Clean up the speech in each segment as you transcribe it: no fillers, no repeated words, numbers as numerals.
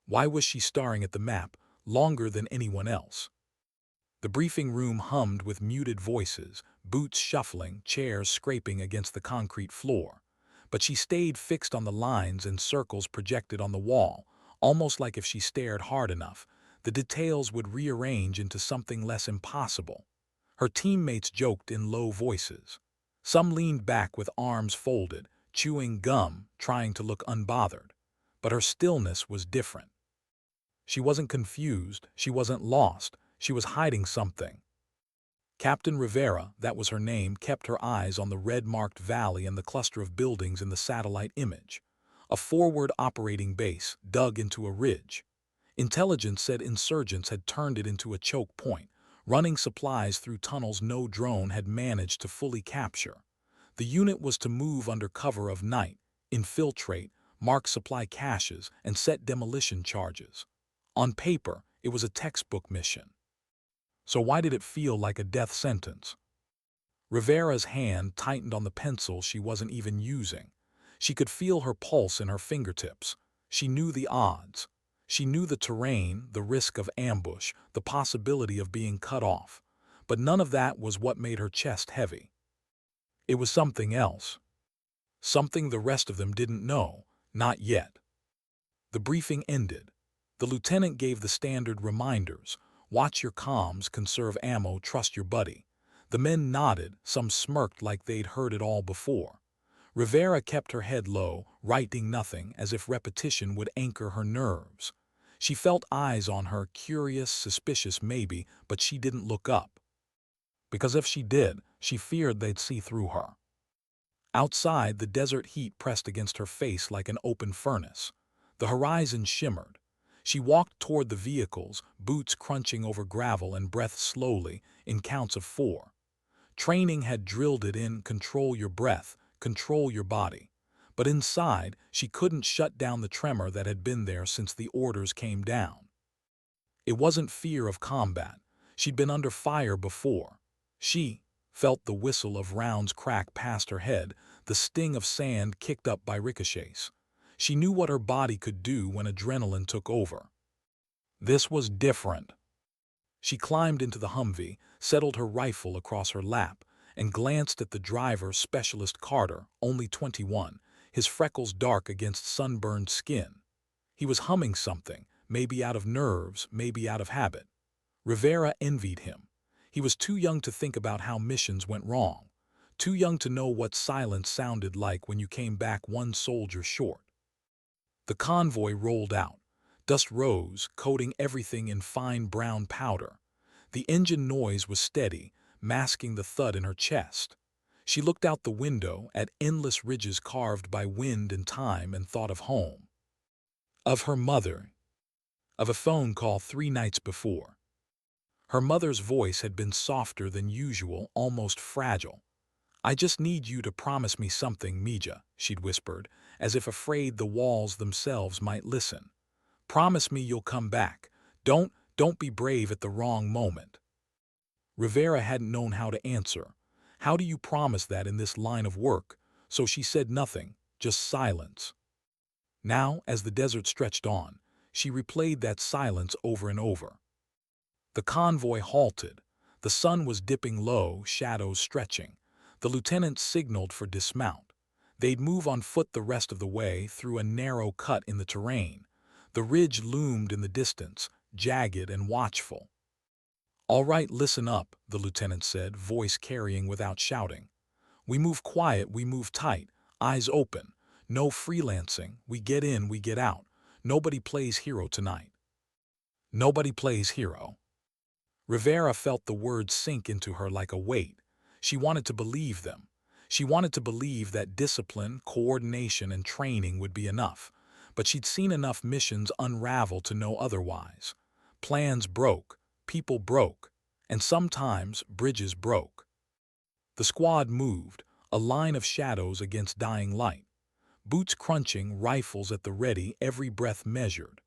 Why was she staring at the map longer than anyone else? The briefing room hummed with muted voices, boots shuffling, chairs scraping against the concrete floor. But she stayed fixed on the lines and circles projected on the wall, almost like if she stared hard enough, the details would rearrange into something less impossible. Her teammates joked in low voices. Some leaned back with arms folded, chewing gum, trying to look unbothered. But her stillness was different. She wasn't confused, she wasn't lost, she was hiding something. Captain Rivera, that was her name, kept her eyes on the red-marked valley and the cluster of buildings in the satellite image. A forward operating base dug into a ridge. Intelligence said insurgents had turned it into a choke point, running supplies through tunnels no drone had managed to fully capture. The unit was to move under cover of night, infiltrate, mark supply caches, and set demolition charges. On paper, it was a textbook mission. So why did it feel like a death sentence? Rivera's hand tightened on the pencil she wasn't even using. She could feel her pulse in her fingertips. She knew the odds. She knew the terrain, the risk of ambush, the possibility of being cut off. But none of that was what made her chest heavy. It was something else. Something the rest of them didn't know, not yet. The briefing ended. The lieutenant gave the standard reminders. Watch your comms, conserve ammo, trust your buddy. The men nodded, some smirked like they'd heard it all before. Rivera kept her head low, writing nothing, as if repetition would anchor her nerves. She felt eyes on her, curious, suspicious maybe, but she didn't look up. Because if she did, she feared they'd see through her. Outside, the desert heat pressed against her face like an open furnace. The horizon shimmered. She walked toward the vehicles, boots crunching over gravel and breath slowly, in counts of 4. Training had drilled it in: control your breath, control your body. But inside, she couldn't shut down the tremor that had been there since the orders came down. It wasn't fear of combat. She'd been under fire before. She felt the whistle of rounds crack past her head, the sting of sand kicked up by ricochets. She knew what her body could do when adrenaline took over. This was different. She climbed into the Humvee, settled her rifle across her lap, and glanced at the driver, Specialist Carter, only 21, his freckles dark against sunburned skin. He was humming something, maybe out of nerves, maybe out of habit. Rivera envied him. He was too young to think about how missions went wrong, too young to know what silence sounded like when you came back one soldier short. The convoy rolled out. Dust rose, coating everything in fine brown powder. The engine noise was steady, masking the thud in her chest. She looked out the window at endless ridges carved by wind and time and thought of home. Of her mother. Of a phone call 3 nights before. Her mother's voice had been softer than usual, almost fragile. "I just need you to promise me something, Mija," she'd whispered, as if afraid the walls themselves might listen. "Promise me you'll come back. Don't be brave at the wrong moment." Rivera hadn't known how to answer. How do you promise that in this line of work? So she said nothing, just silence. Now, as the desert stretched on, she replayed that silence over and over. The convoy halted. The sun was dipping low, shadows stretching. The lieutenant signaled for dismount. They'd move on foot the rest of the way through a narrow cut in the terrain. The ridge loomed in the distance, jagged and watchful. "All right, listen up," the lieutenant said, voice carrying without shouting. "We move quiet, we move tight, eyes open. No freelancing, we get in, we get out. Nobody plays hero tonight." Nobody plays hero. Rivera felt the words sink into her like a weight. She wanted to believe them. She wanted to believe that discipline, coordination, and training would be enough. But she'd seen enough missions unravel to know otherwise. Plans broke, people broke, and sometimes bridges broke. The squad moved, a line of shadows against dying light. Boots crunching, rifles at the ready, every breath measured.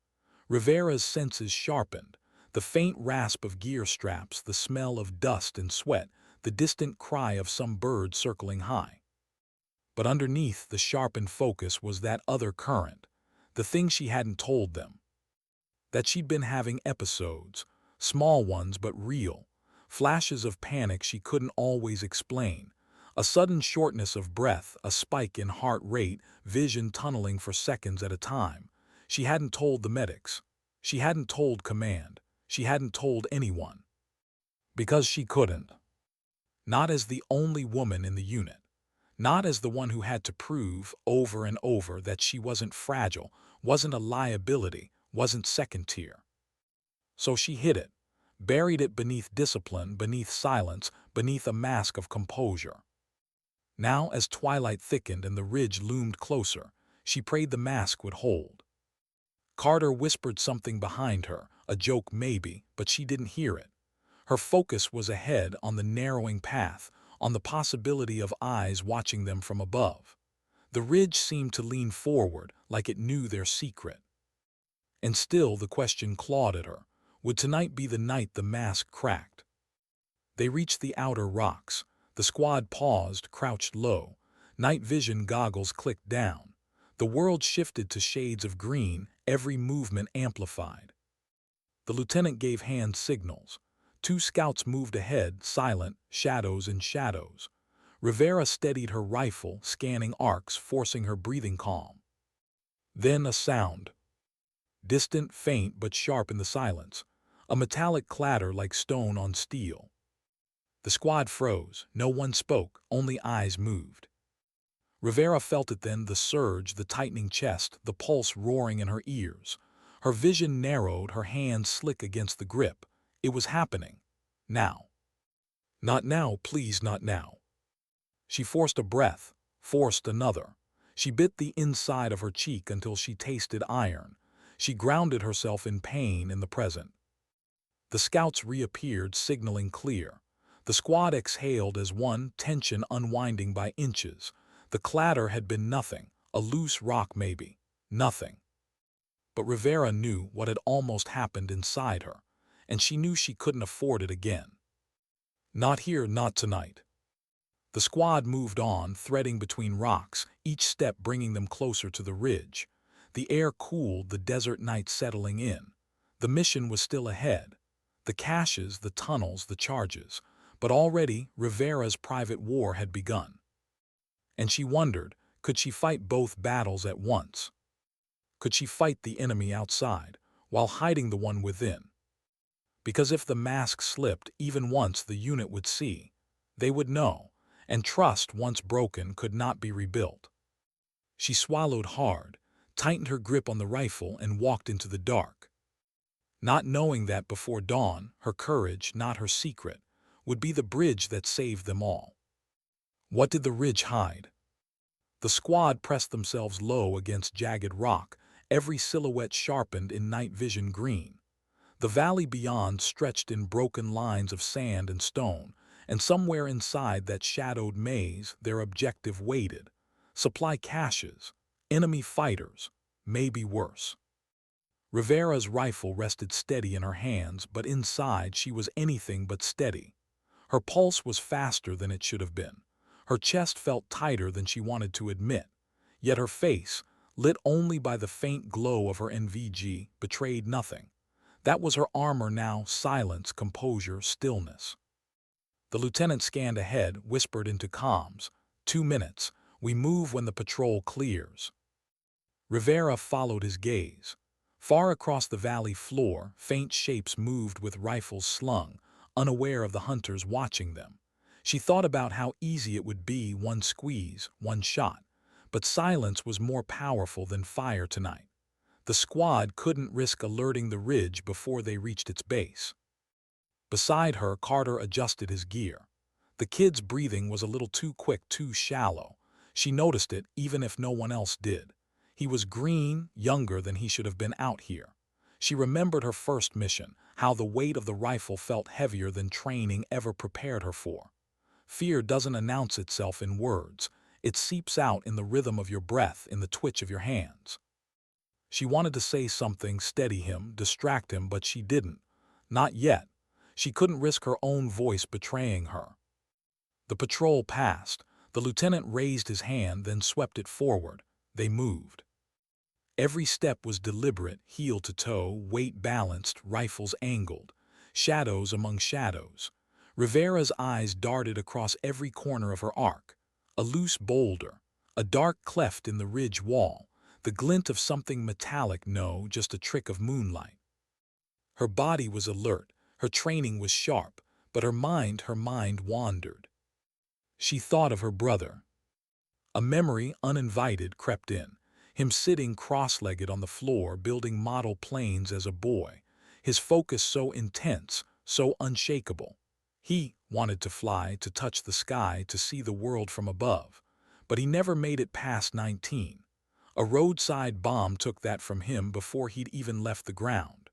Rivera's senses sharpened. The faint rasp of gear straps, the smell of dust and sweat, the distant cry of some bird circling high. But underneath the sharpened focus was that other current, the thing she hadn't told them. that she'd been having episodes, small ones but real, flashes of panic she couldn't always explain, a sudden shortness of breath, a spike in heart rate, vision tunneling for seconds at a time. She hadn't told the medics. She hadn't told command. She hadn't told anyone. Because she couldn't. Not as the only woman in the unit. Not as the one who had to prove over and over that she wasn't fragile, wasn't a liability, wasn't second tier. So she hid it, buried it beneath discipline, beneath silence, beneath a mask of composure. Now, as twilight thickened and the ridge loomed closer, she prayed the mask would hold. Carter whispered something behind her, a joke maybe, but she didn't hear it. Her focus was ahead on the narrowing path, on the possibility of eyes watching them from above. The ridge seemed to lean forward like it knew their secret. And still the question clawed at her. Would tonight be the night the mask cracked? They reached the outer rocks. The squad paused, crouched low. Night vision goggles clicked down. The world shifted to shades of green, every movement amplified. The lieutenant gave hand signals. 2 scouts moved ahead, silent, shadows in shadows. Rivera steadied her rifle, scanning arcs, forcing her breathing calm. Then a sound. Distant, faint, but sharp in the silence. A metallic clatter like stone on steel. The squad froze. No one spoke, only eyes moved. Rivera felt it then, the surge, the tightening chest, the pulse roaring in her ears. Her vision narrowed, her hands slick against the grip. It was happening. Now. Not now, please, not now. She forced a breath, forced another. She bit the inside of her cheek until she tasted iron. She grounded herself in pain in the present. The scouts reappeared, signaling clear. The squad exhaled as one, tension unwinding by inches. The clatter had been nothing, a loose rock maybe, nothing. But Rivera knew what had almost happened inside her, and she knew she couldn't afford it again. Not here, not tonight. The squad moved on, threading between rocks, each step bringing them closer to the ridge. The air cooled, the desert night settling in. The mission was still ahead. The caches, the tunnels, the charges. But already, Rivera's private war had begun. And she wondered, could she fight both battles at once? Could she fight the enemy outside, while hiding the one within? Because if the mask slipped even once, the unit would see. They would know, and trust, once broken, could not be rebuilt. She swallowed hard, tightened her grip on the rifle, and walked into the dark. Not knowing that before dawn, her courage, not her secret, would be the bridge that saved them all. What did the ridge hide? The squad pressed themselves low against jagged rock, every silhouette sharpened in night vision green. The valley beyond stretched in broken lines of sand and stone, and somewhere inside that shadowed maze their objective waited. Supply caches, enemy fighters, maybe worse. Rivera's rifle rested steady in her hands, but inside she was anything but steady. Her pulse was faster than it should have been. Her chest felt tighter than she wanted to admit. Yet her face, lit only by the faint glow of her NVG, betrayed nothing. That was her armor now: silence, composure, stillness. The lieutenant scanned ahead, whispered into comms. 2 minutes. We move when the patrol clears. Rivera followed his gaze. Far across the valley floor, faint shapes moved with rifles slung, unaware of the hunters watching them. She thought about how easy it would be, one squeeze, one shot. But silence was more powerful than fire tonight. The squad couldn't risk alerting the ridge before they reached its base. Beside her, Carter adjusted his gear. The kid's breathing was a little too quick, too shallow. She noticed it, even if no one else did. He was green, younger than he should have been out here. She remembered her first mission, how the weight of the rifle felt heavier than training ever prepared her for. Fear doesn't announce itself in words. It seeps out in the rhythm of your breath, in the twitch of your hands. She wanted to say something, steady him, distract him, but she didn't. Not yet. She couldn't risk her own voice betraying her. The patrol passed. The lieutenant raised his hand, then swept it forward. They moved. Every step was deliberate, heel to toe, weight balanced, rifles angled, shadows among shadows. Rivera's eyes darted across every corner of her arc. A loose boulder, a dark cleft in the ridge wall, the glint of something metallic, no, just a trick of moonlight. Her body was alert, her training was sharp, but her mind wandered. She thought of her brother. A memory, uninvited, crept in. Him sitting cross-legged on the floor building model planes as a boy, his focus so intense, so unshakable. He wanted to fly, to touch the sky, to see the world from above. But he never made it past 19. A roadside bomb took that from him before he'd even left the ground.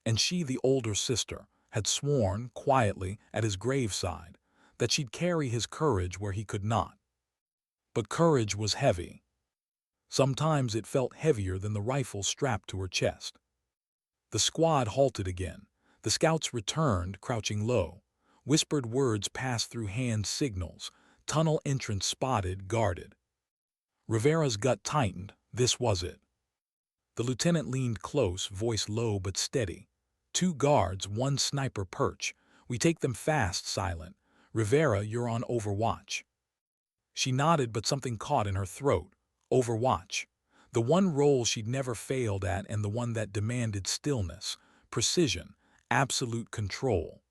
And she, the older sister, had sworn, quietly, at his graveside, that she'd carry his courage where he could not. But courage was heavy. Sometimes it felt heavier than the rifle strapped to her chest. The squad halted again. The scouts returned, crouching low. Whispered words passed through hand signals. Tunnel entrance spotted, guarded. Rivera's gut tightened. This was it. The lieutenant leaned close, voice low but steady. 2 guards, 1 sniper perch. We take them fast, silent. Rivera, you're on overwatch. She nodded, but something caught in her throat. Overwatch. The one role she'd never failed at, and the one that demanded stillness, precision, absolute control.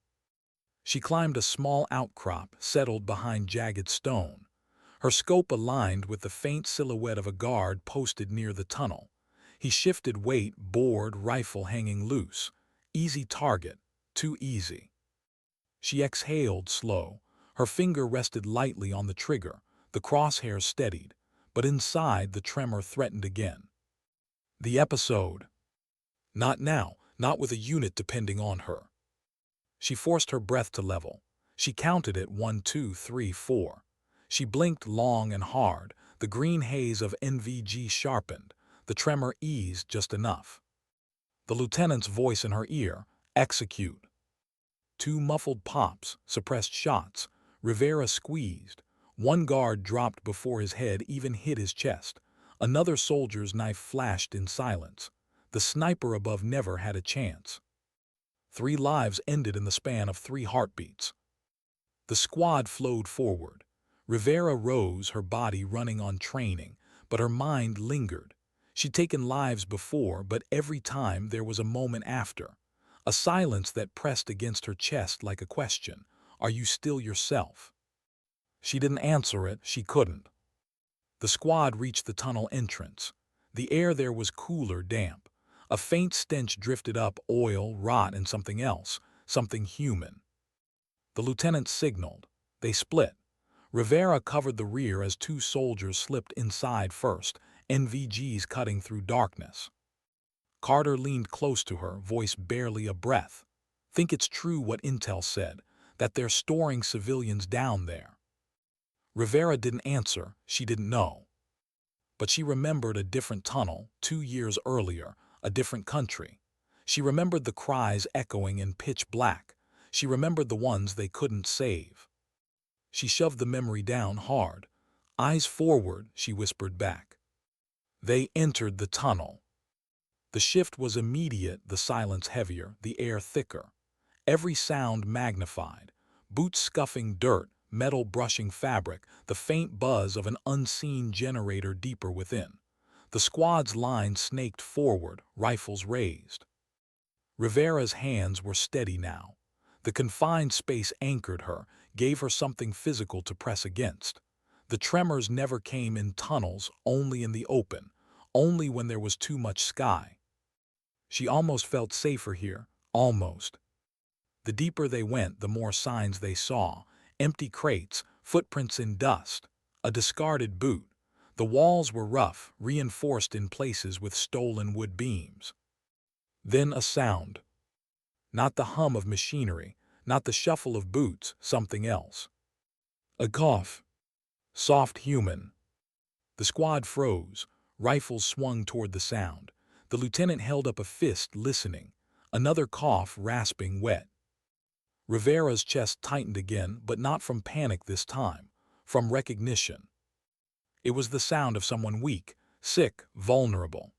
She climbed a small outcrop, settled behind jagged stone. Her scope aligned with the faint silhouette of a guard posted near the tunnel. He shifted weight, bored, rifle hanging loose. Easy target. Too easy. She exhaled, slow. Her finger rested lightly on the trigger. The crosshairs steadied. But inside, the tremor threatened again. The episode. Not now, not with a unit depending on her. She forced her breath to level. She counted it, 1, 2, 3, 4. She blinked long and hard, the green haze of NVG sharpened. The tremor eased just enough. The lieutenant's voice in her ear, execute. 2 muffled pops, suppressed shots. Rivera squeezed. 1 guard dropped before his head even hit his chest. Another soldier's knife flashed in silence. The sniper above never had a chance. 3 lives ended in the span of 3 heartbeats. The squad flowed forward. Rivera rose, her body running on training, but her mind lingered. She'd taken lives before, but every time there was a moment after. A silence that pressed against her chest like a question. Are you still yourself? She didn't answer it, she couldn't. The squad reached the tunnel entrance. The air there was cooler, damp. A faint stench drifted up, oil, rot, and something else, something human. The lieutenant signaled. They split. Rivera covered the rear as 2 soldiers slipped inside first, NVGs cutting through darkness. Carter leaned close to her, voice barely a breath. Think it's true what Intel said, that they're storing civilians down there. Rivera didn't answer, she didn't know. But she remembered a different tunnel, 2 years earlier, a different country. She remembered the cries echoing in pitch black. She remembered the ones they couldn't save. She shoved the memory down hard. Eyes forward, she whispered back. They entered the tunnel. The shift was immediate, the silence heavier, the air thicker. Every sound magnified. Boots scuffing dirt, metal brushing fabric, the faint buzz of an unseen generator deeper within. The squad's line snaked forward, rifles raised. Rivera's hands were steady now. The confined space anchored her, gave her something physical to press against. The tremors never came in tunnels, only in the open, only when there was too much sky. She almost felt safer here, almost. The deeper they went, the more signs they saw. Empty crates, footprints in dust, a discarded boot. The walls were rough, reinforced in places with stolen wood beams. Then a sound. Not the hum of machinery, not the shuffle of boots, something else. A cough. Soft, human. The squad froze. Rifles swung toward the sound. The lieutenant held up a fist, listening. Another cough, rasping, wet. Rivera's chest tightened again, but not from panic this time, from recognition. It was the sound of someone weak, sick, vulnerable.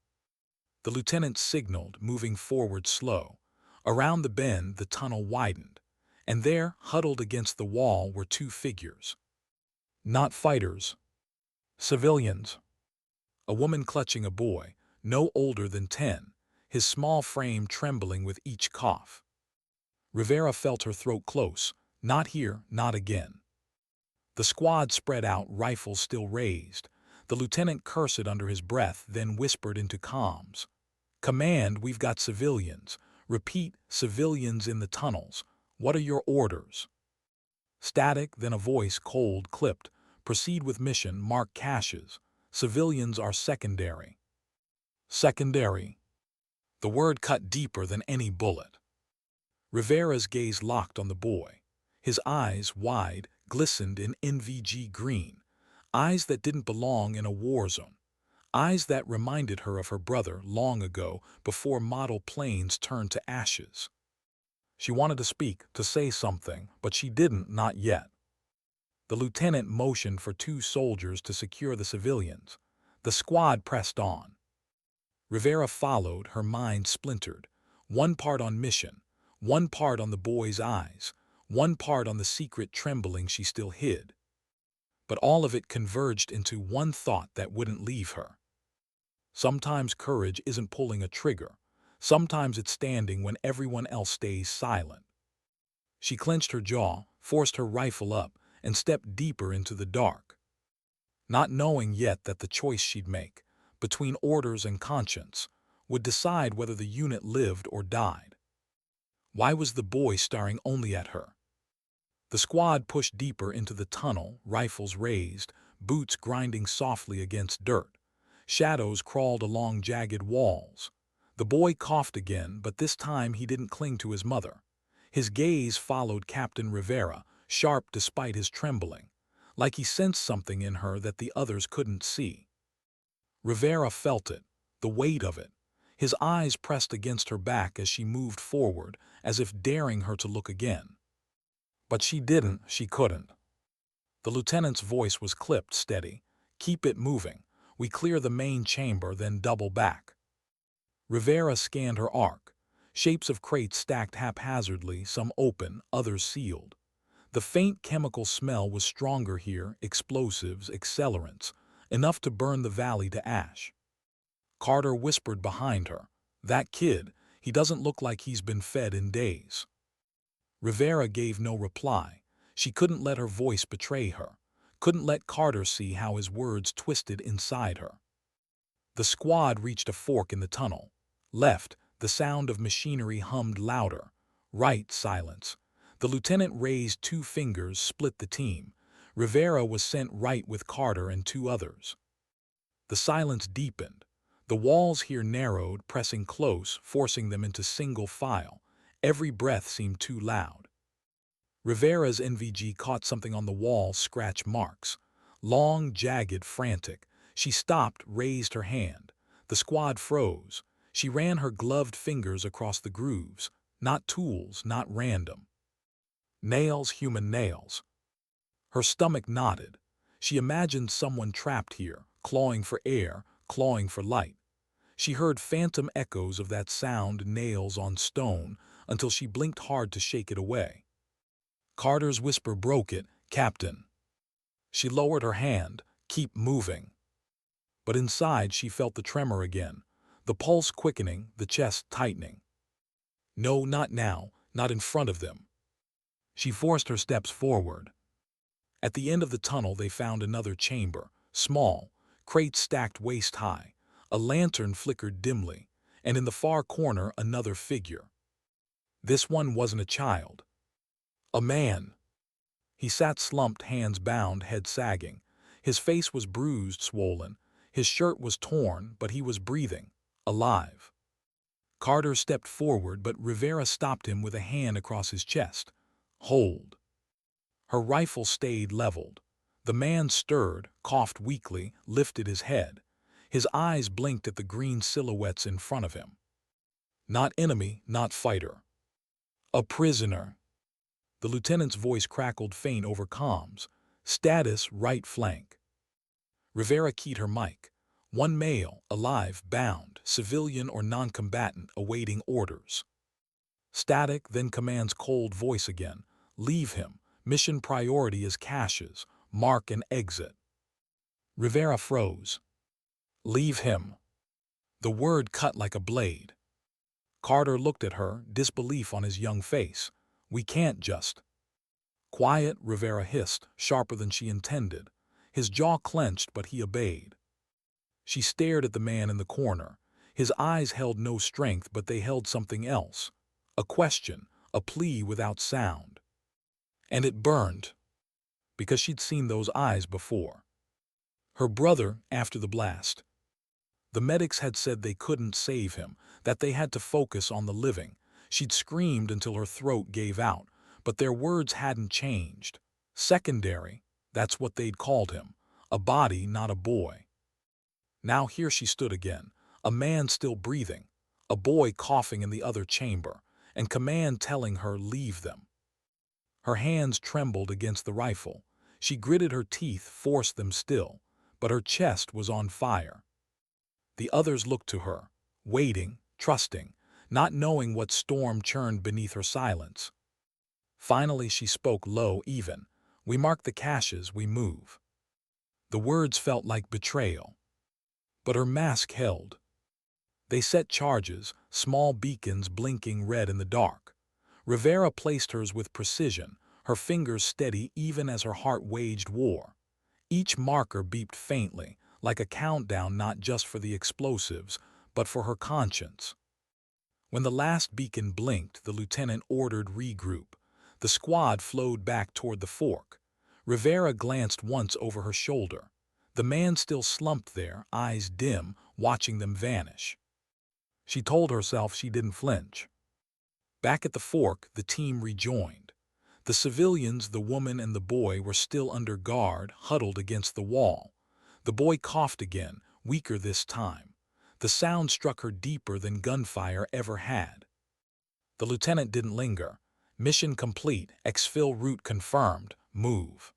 The lieutenant signaled, moving forward slow. Around the bend, the tunnel widened, and there, huddled against the wall, were two figures. Not fighters. Civilians. A woman clutching a boy, no older than 10, his small frame trembling with each cough. Rivera felt her throat close. Not here, not again. The squad spread out, rifles still raised. The lieutenant cursed under his breath, then whispered into comms. "Command, we've got civilians. Repeat, civilians in the tunnels. What are your orders?" Static, then a voice, cold, clipped. "Proceed with mission, mark caches. Civilians are secondary." Secondary. The word cut deeper than any bullet. Rivera's gaze locked on the boy. His eyes, wide, glistened in NVG green. Eyes that didn't belong in a war zone. Eyes that reminded her of her brother long ago, before model planes turned to ashes. She wanted to speak, to say something, but she didn't, not yet. The lieutenant motioned for two soldiers to secure the civilians. The squad pressed on. Rivera followed, her mind splintered. One part on mission, one part on the boy's eyes, one part on the secret trembling she still hid. But all of it converged into one thought that wouldn't leave her. Sometimes courage isn't pulling a trigger. Sometimes it's standing when everyone else stays silent. She clenched her jaw, forced her rifle up, and stepped deeper into the dark. Not knowing yet that the choice she'd make, between orders and conscience, would decide whether the unit lived or died. Why was the boy staring only at her? The squad pushed deeper into the tunnel, rifles raised, boots grinding softly against dirt. Shadows crawled along jagged walls. The boy coughed again, but this time he didn't cling to his mother. His gaze followed Captain Rivera, sharp despite his trembling, like he sensed something in her that the others couldn't see. Rivera felt it, the weight of it. His eyes pressed against her back as she moved forward, as if daring her to look again. But she didn't, she couldn't. The lieutenant's voice was clipped, steady. "Keep it moving. We clear the main chamber, then double back." Rivera scanned her arc. Shapes of crates stacked haphazardly, some open, others sealed. The faint chemical smell was stronger here, explosives, accelerants, enough to burn the valley to ash. Carter whispered behind her, "That kid, he doesn't look like he's been fed in days." Rivera gave no reply. She couldn't let her voice betray her, couldn't let Carter see how his words twisted inside her. The squad reached a fork in the tunnel. Left, the sound of machinery hummed louder. Right, silence. The lieutenant raised two fingers, split the team. Rivera was sent right with Carter and two others. The silence deepened. The walls here narrowed, pressing close, forcing them into single file. Every breath seemed too loud. Rivera's NVG caught something on the wall, scratch marks. Long, jagged, frantic. She stopped, raised her hand. The squad froze. She ran her gloved fingers across the grooves. Not tools, not random. Nails, human nails. Her stomach knotted. She imagined someone trapped here, clawing for air, clawing for light. She heard phantom echoes of that sound, nails on stone, until she blinked hard to shake it away. Carter's whisper broke it, "Captain." She lowered her hand, "Keep moving." But inside she felt the tremor again, the pulse quickening, the chest tightening. No, not now, not in front of them. She forced her steps forward. At the end of the tunnel they found another chamber, small, crates stacked waist-high. A lantern flickered dimly, and in the far corner another figure. This one wasn't a child. A man. He sat slumped, hands bound, head sagging. His face was bruised, swollen. His shirt was torn, but he was breathing, alive. Carter stepped forward, but Rivera stopped him with a hand across his chest. "Hold." Her rifle stayed leveled. The man stirred, coughed weakly, lifted his head. His eyes blinked at the green silhouettes in front of him. Not enemy, not fighter. A prisoner. The lieutenant's voice crackled faint over comms. "Status, right flank." Rivera keyed her mic. One male, alive, bound, civilian or non-combatant, awaiting orders. Static then commands cold voice again. Leave him. Mission priority is caches. Mark and exit. Rivera froze. Leave him. The word cut like a blade. Carter looked at her, disbelief on his young face. We can't just. Quiet, Rivera hissed, sharper than she intended. His jaw clenched, but he obeyed. She stared at the man in the corner. His eyes held no strength, but they held something else. A question, a plea without sound. And it burned, because she'd seen those eyes before. Her brother, after the blast. The medics had said they couldn't save him, that they had to focus on the living. She'd screamed until her throat gave out, but their words hadn't changed. Secondary, that's what they'd called him. A body, not a boy. Now here she stood again, a man still breathing, a boy coughing in the other chamber, and command telling her leave them. Her hands trembled against the rifle. She gritted her teeth, forced them still, but her chest was on fire. The others looked to her, waiting, trusting, not knowing what storm churned beneath her silence. Finally she spoke low, even. We mark the caches, we move. The words felt like betrayal. But her mask held. They set charges, small beacons blinking red in the dark. Rivera placed hers with precision, her fingers steady even as her heart waged war. Each marker beeped faintly, like a countdown not just for the explosives, but for her conscience. When the last beacon blinked, the lieutenant ordered regroup. The squad flowed back toward the fork. Rivera glanced once over her shoulder. The man still slumped there, eyes dim, watching them vanish. She told herself she didn't flinch. Back at the fork, the team rejoined. The civilians, the woman and the boy, were still under guard, huddled against the wall. The boy coughed again, weaker this time. The sound struck her deeper than gunfire ever had. The lieutenant didn't linger. Mission complete, exfil route confirmed, move.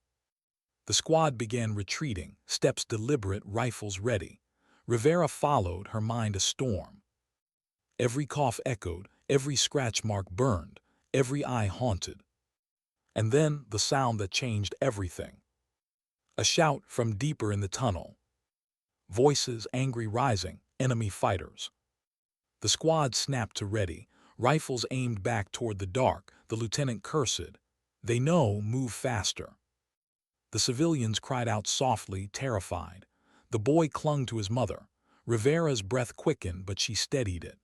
The squad began retreating, steps deliberate, rifles ready. Rivera followed, her mind a storm. Every cough echoed, every scratch mark burned, every eye haunted. And then the sound that changed everything. A shout from deeper in the tunnel. Voices, angry, rising, enemy fighters. The squad snapped to ready, rifles aimed back toward the dark. The lieutenant cursed. They know, move faster. The civilians cried out softly, terrified. The boy clung to his mother. Rivera's breath quickened, but she steadied it.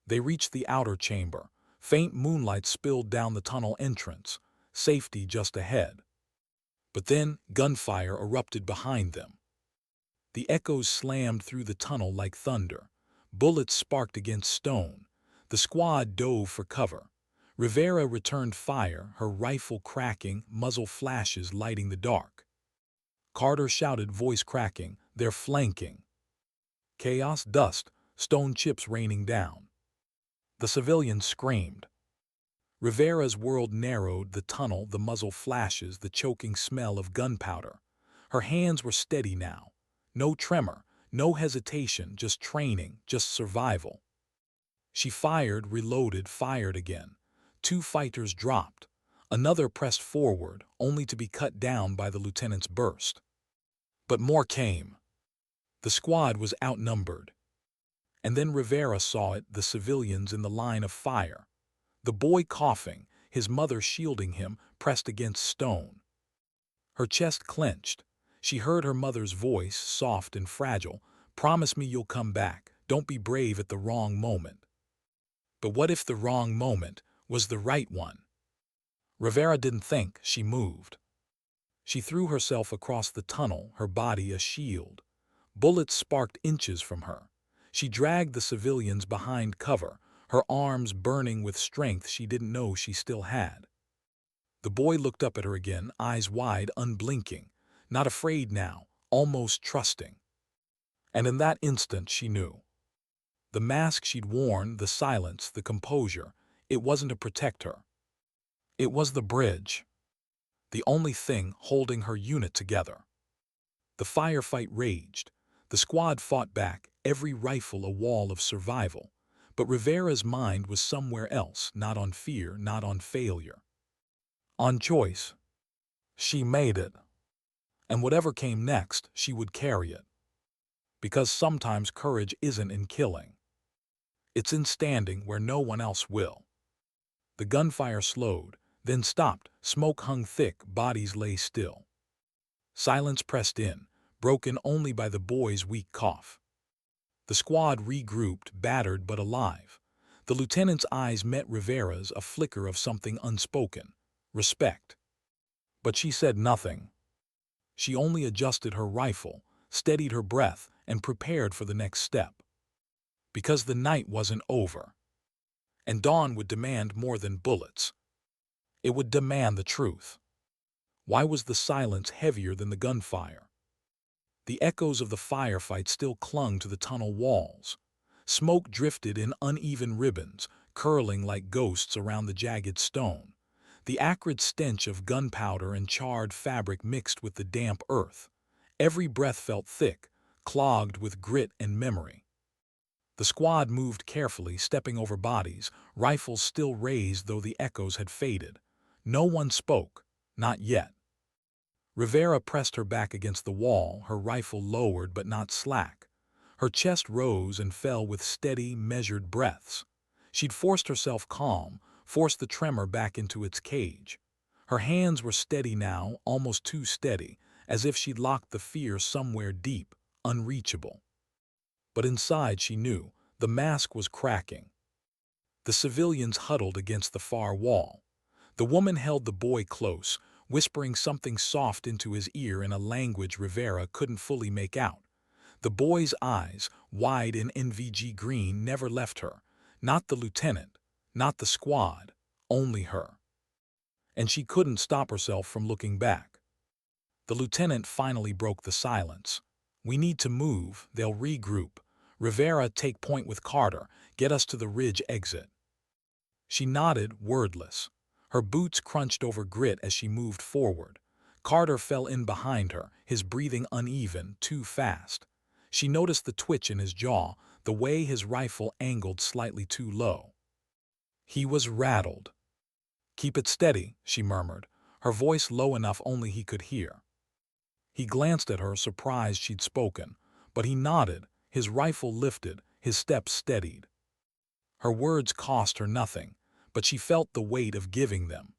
They reached the outer chamber. Faint moonlight spilled down the tunnel entrance. Safety just ahead. But then gunfire erupted behind them. The echoes slammed through the tunnel like thunder. Bullets sparked against stone. The squad dove for cover. Rivera returned fire, her rifle cracking, muzzle flashes lighting the dark. Carter shouted, voice cracking, they're flanking. Chaos, dust, stone chips raining down. The civilians screamed. Rivera's world narrowed, the tunnel, the muzzle flashes, the choking smell of gunpowder. Her hands were steady now. No tremor, no hesitation, just training, just survival. She fired, reloaded, fired again. 2 fighters dropped. Another pressed forward, only to be cut down by the lieutenant's burst. But more came. The squad was outnumbered. And then Rivera saw it, the civilians in the line of fire. The boy coughing, his mother shielding him, pressed against stone. Her chest clenched. She heard her mother's voice, soft and fragile. Promise me you'll come back. Don't be brave at the wrong moment. But what if the wrong moment was the right one? Rivera didn't think, she moved. She threw herself across the tunnel, her body a shield. Bullets sparked inches from her. She dragged the civilians behind cover, her arms burning with strength she didn't know she still had. The boy looked up at her again, eyes wide, unblinking, not afraid now, almost trusting. And in that instant she knew. The mask she'd worn, the silence, the composure, it wasn't to protect her. It was the bridge. The only thing holding her unit together. The firefight raged. The squad fought back, every rifle a wall of survival. But Rivera's mind was somewhere else, not on fear, not on failure. On choice. She made it. And whatever came next, she would carry it. Because sometimes courage isn't in killing. It's in standing where no one else will. The gunfire slowed, then stopped, smoke hung thick, bodies lay still. Silence pressed in, broken only by the boy's weak cough. The squad regrouped, battered but alive. The lieutenant's eyes met Rivera's, a flicker of something unspoken, respect. But she said nothing. She only adjusted her rifle, steadied her breath, and prepared for the next step. Because the night wasn't over. And dawn would demand more than bullets. It would demand the truth. Why was the silence heavier than the gunfire? The echoes of the firefight still clung to the tunnel walls. Smoke drifted in uneven ribbons, curling like ghosts around the jagged stone. The acrid stench of gunpowder and charred fabric mixed with the damp earth. Every breath felt thick, clogged with grit and memory. The squad moved carefully, stepping over bodies, rifles still raised though the echoes had faded. No one spoke, not yet. Rivera pressed her back against the wall, her rifle lowered but not slack. Her chest rose and fell with steady, measured breaths. She'd forced herself calm, forced the tremor back into its cage. Her hands were steady now, almost too steady, as if she'd locked the fear somewhere deep, unreachable. But inside she knew, the mask was cracking. The civilians huddled against the far wall. The woman held the boy close, whispering something soft into his ear in a language Rivera couldn't fully make out. The boy's eyes, wide in NVG green, never left her. Not the lieutenant, not the squad, only her. And she couldn't stop herself from looking back. The lieutenant finally broke the silence. "We need to move, they'll regroup. Rivera, take point with Carter, get us to the ridge exit." She nodded, wordless. Her boots crunched over grit as she moved forward. Carter fell in behind her, his breathing uneven, too fast. She noticed the twitch in his jaw, the way his rifle angled slightly too low. He was rattled. "Keep it steady," she murmured, her voice low enough only he could hear. He glanced at her, surprised she'd spoken, but he nodded, his rifle lifted, his steps steadied. Her words cost her nothing, but she felt the weight of giving them.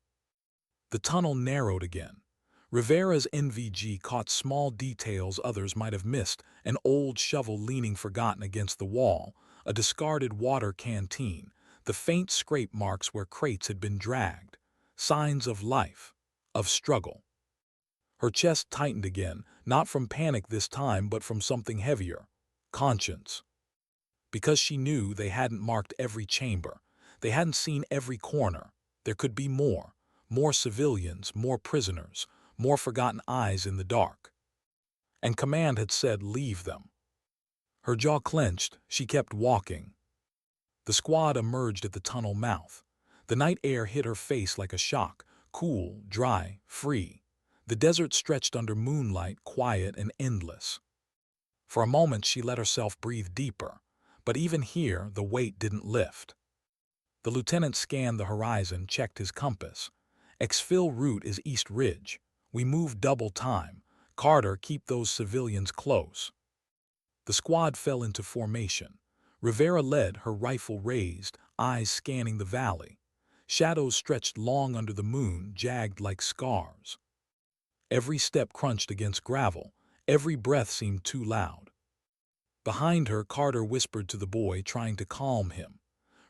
The tunnel narrowed again. Rivera's NVG caught small details others might have missed, an old shovel leaning forgotten against the wall, a discarded water canteen, the faint scrape marks where crates had been dragged. Signs of life, of struggle. Her chest tightened again, not from panic this time but from something heavier, conscience. Because she knew they hadn't marked every chamber. They hadn't seen every corner. There could be more civilians, more prisoners, more forgotten eyes in the dark. And command had said, leave them. Her jaw clenched, she kept walking. The squad emerged at the tunnel mouth. The night air hit her face like a shock, cool, dry, free. The desert stretched under moonlight, quiet and endless. For a moment she let herself breathe deeper, but even here the weight didn't lift. The lieutenant scanned the horizon, checked his compass. Exfil route is East Ridge. We move double time. Carter, keep those civilians close. The squad fell into formation. Rivera led, her rifle raised, eyes scanning the valley. Shadows stretched long under the moon, jagged like scars. Every step crunched against gravel. Every breath seemed too loud. Behind her, Carter whispered to the boy, trying to calm him.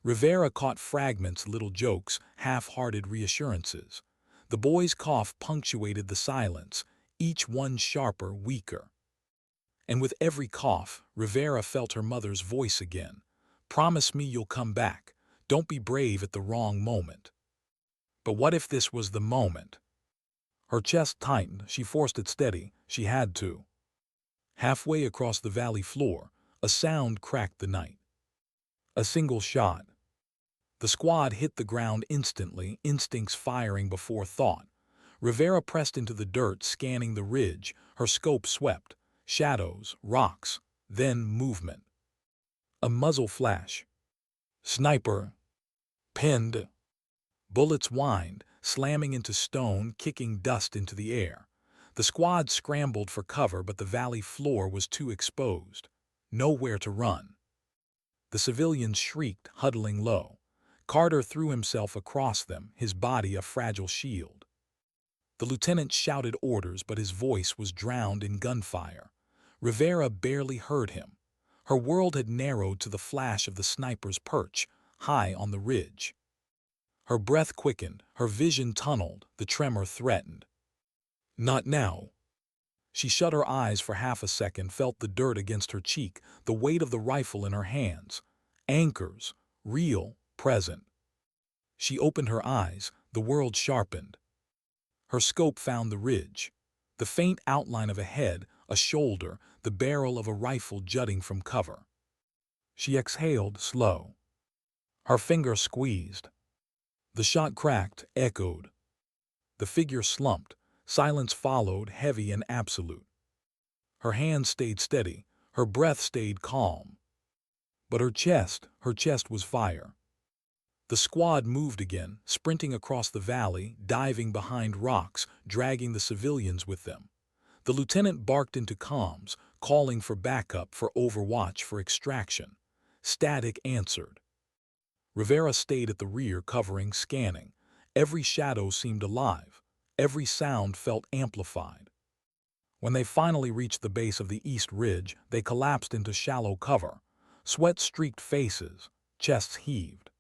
Rivera caught fragments, little jokes, half-hearted reassurances. The boy's cough punctuated the silence, each one sharper, weaker. And with every cough, Rivera felt her mother's voice again. "Promise me you'll come back. Don't be brave at the wrong moment." But what if this was the moment? Her chest tightened, she forced it steady, she had to. Halfway across the valley floor, a sound cracked the night. A single shot. The squad hit the ground instantly, instincts firing before thought. Rivera pressed into the dirt, scanning the ridge, her scope swept. Shadows, rocks, Then movement. A muzzle flash. Sniper. Pinned. Bullets whined, slamming into stone, kicking dust into the air. The squad scrambled for cover, but the valley floor was too exposed. Nowhere to run. The civilians shrieked, huddling low. Carter threw himself across them, his body a fragile shield. The lieutenant shouted orders, but his voice was drowned in gunfire. Rivera barely heard him. Her world had narrowed to the flash of the sniper's perch, high on the ridge. Her breath quickened, her vision tunneled, the tremor threatened. Not now. She shut her eyes for half a second, felt the dirt against her cheek, the weight of the rifle in her hands. Anchors, real, present. She opened her eyes, the world sharpened. Her scope found the ridge. The faint outline of a head, a shoulder, the barrel of a rifle jutting from cover. She exhaled, slow. Her finger squeezed. The shot cracked, echoed. The figure slumped. Silence followed, heavy and absolute. Her hands stayed steady. Her breath stayed calm. But her chest was fire. The squad moved again, sprinting across the valley, diving behind rocks, dragging the civilians with them. The lieutenant barked into comms, calling for backup, for overwatch, for extraction. Static answered. Rivera stayed at the rear, covering, scanning. Every shadow seemed alive. Every sound felt amplified. When they finally reached the base of the east ridge, they collapsed into shallow cover. Sweat-streaked faces, chests heaved.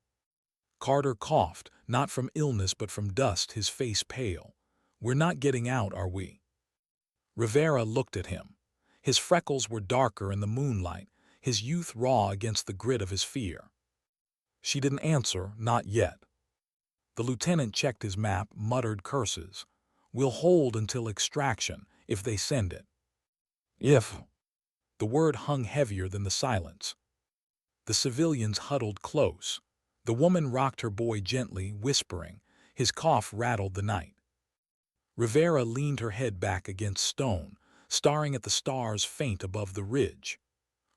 Carter coughed, not from illness but from dust, his face pale. "We're not getting out, are we?" Rivera looked at him. His freckles were darker in the moonlight, his youth raw against the grit of his fear. She didn't answer, not yet. The lieutenant checked his map, muttered curses. "We'll hold until extraction, if they send it." "If." The word hung heavier than the silence. The civilians huddled close. The woman rocked her boy gently, whispering. His cough rattled the night. Rivera leaned her head back against stone, staring at the stars faint above the ridge.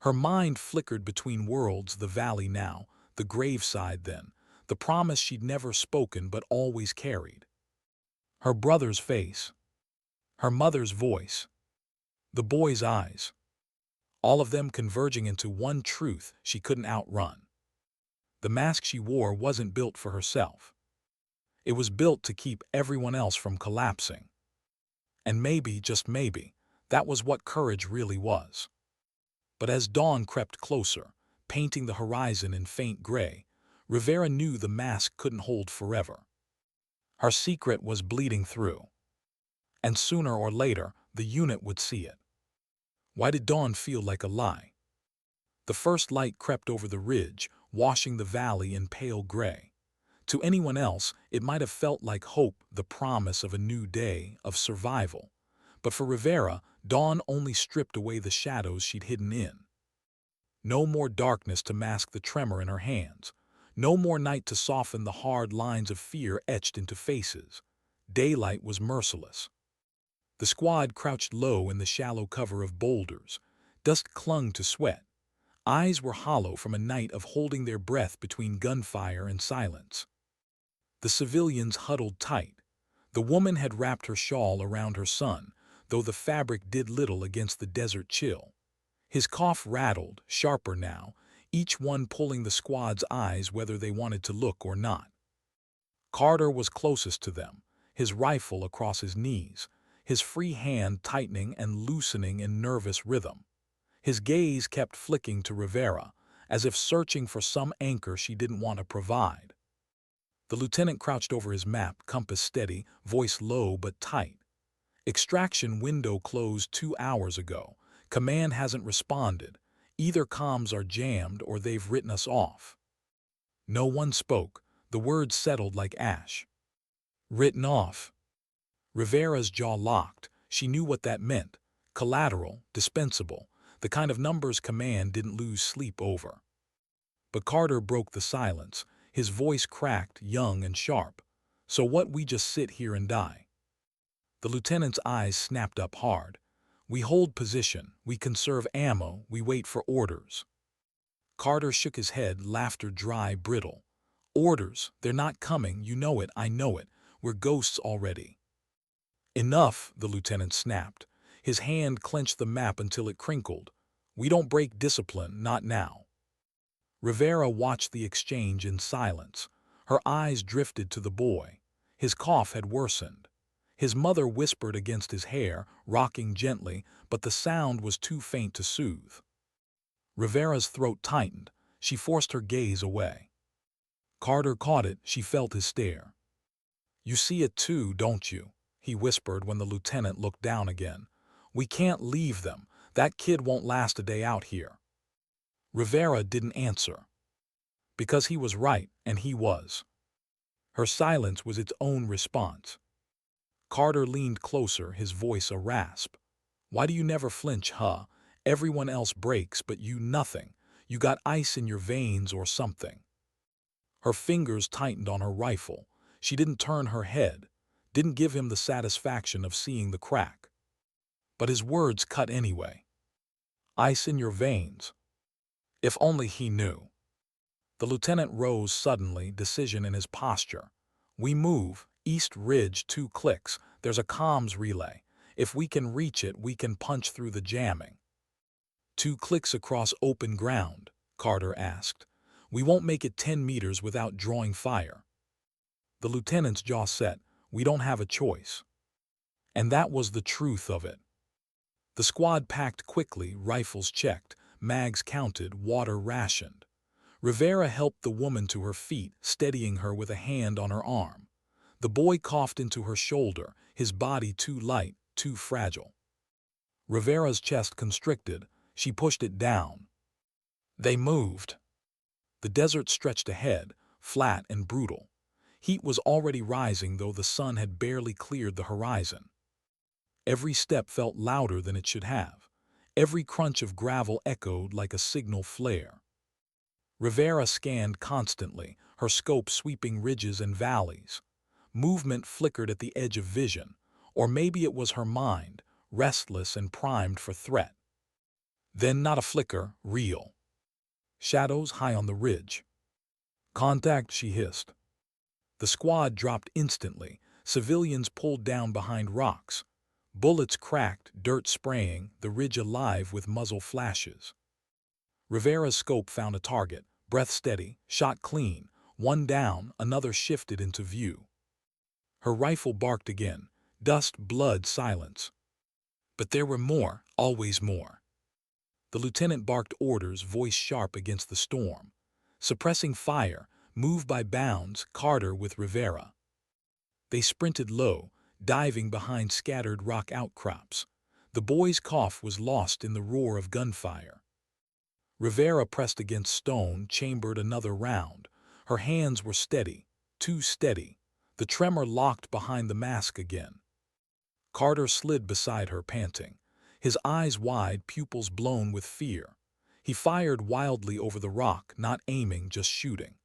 Her mind flickered between worlds, the valley now, the graveside then, the promise she'd never spoken but always carried. Her brother's face. Her mother's voice. The boy's eyes. All of them converging into one truth she couldn't outrun. The mask she wore wasn't built for herself. It was built to keep everyone else from collapsing. And maybe, just maybe, that was what courage really was. But as dawn crept closer, painting the horizon in faint gray, Rivera knew the mask couldn't hold forever. Her secret was bleeding through. And sooner or later, the unit would see it. Why did dawn feel like a lie? The first light crept over the ridge, washing the valley in pale gray. To anyone else, it might have felt like hope, the promise of a new day, of survival. But for Rivera, dawn only stripped away the shadows she'd hidden in. No more darkness to mask the tremor in her hands. No more night to soften the hard lines of fear etched into faces. Daylight was merciless. The squad crouched low in the shallow cover of boulders. Dust clung to sweat. Eyes were hollow from a night of holding their breath between gunfire and silence. The civilians huddled tight. The woman had wrapped her shawl around her son, though the fabric did little against the desert chill. His cough rattled, sharper now, each one pulling the squad's eyes whether they wanted to look or not. Carter was closest to them, his rifle across his knees, his free hand tightening and loosening in nervous rhythm. His gaze kept flicking to Rivera, as if searching for some anchor she didn't want to provide. The lieutenant crouched over his map, compass steady, voice low but tight. "Extraction window closed 2 hours ago. Command hasn't responded. Either comms are jammed or they've written us off." No one spoke. The words settled like ash. Written off. Rivera's jaw locked. She knew what that meant. Collateral, dispensable, the kind of numbers command didn't lose sleep over. But Carter broke the silence. His voice cracked, young and sharp. "So what, we just sit here and die?" The lieutenant's eyes snapped up hard. We hold position, we conserve ammo, we wait for orders. Carter shook his head, laughter dry, brittle. Orders, they're not coming, you know it, I know it. We're ghosts already. Enough, the lieutenant snapped. His hand clenched the map until it crinkled. We don't break discipline, not now. Rivera watched the exchange in silence. Her eyes drifted to the boy. His cough had worsened. His mother whispered against his hair, rocking gently, but the sound was too faint to soothe. Rivera's throat tightened. She forced her gaze away. Carter caught it. She felt his stare. You see it too, don't you? He whispered when the lieutenant looked down again. We can't leave them. That kid won't last a day out here. Rivera didn't answer. Because he was right, and he was. Her silence was its own response. Carter leaned closer, his voice a rasp. Why do you never flinch, huh? Everyone else breaks, but you nothing. You got ice in your veins or something. Her fingers tightened on her rifle. She didn't turn her head, didn't give him the satisfaction of seeing the crack. But his words cut anyway. Ice in your veins. If only he knew. The lieutenant rose suddenly, decision in his posture. We move, East Ridge, 2 clicks. There's a comms relay. If we can reach it, we can punch through the jamming. 2 clicks across open ground, Carter asked. We won't make it 10 meters without drawing fire. The lieutenant's jaw set. We don't have a choice. And that was the truth of it. The squad packed quickly, rifles checked, mags counted, water rationed. Rivera helped the woman to her feet, steadying her with a hand on her arm. The boy coughed into her shoulder, his body too light, too fragile. Rivera's chest constricted. She pushed it down. They moved. The desert stretched ahead, flat and brutal. Heat was already rising, though the sun had barely cleared the horizon. Every step felt louder than it should have. Every crunch of gravel echoed like a signal flare. Rivera scanned constantly, her scope sweeping ridges and valleys. Movement flickered at the edge of vision, or maybe it was her mind, restless and primed for threat. Then not a flicker, real. Shadows high on the ridge. Contact, she hissed. The squad dropped instantly, civilians pulled down behind rocks. Bullets cracked, dirt spraying, the ridge alive with muzzle flashes. Rivera's scope found a target, breath steady, shot clean. One down, another shifted into view. Her rifle barked again, dust, blood, silence. But there were more, always more. The lieutenant barked orders, voice sharp against the storm. Suppressing fire, move by bounds, Carter with Rivera. They sprinted low, diving behind scattered rock outcrops. The boy's cough was lost in the roar of gunfire. Rivera pressed against stone, chambered another round. Her hands were steady, too steady. The tremor locked behind the mask again. Carter slid beside her, panting. His eyes wide, pupils blown with fear. He fired wildly over the rock, not aiming, just shooting.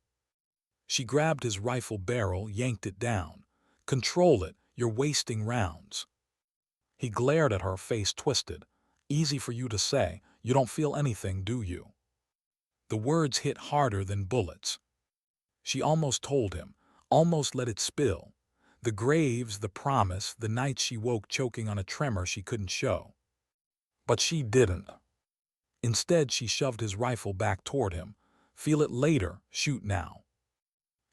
She grabbed his rifle barrel, yanked it down. Control it, you're wasting rounds. He glared at her, face twisted. Easy for you to say, you don't feel anything, do you? The words hit harder than bullets. She almost told him, almost let it spill. The graves, the promise, the nights she woke choking on a tremor she couldn't show. But she didn't. Instead, she shoved his rifle back toward him. Feel it later, shoot now.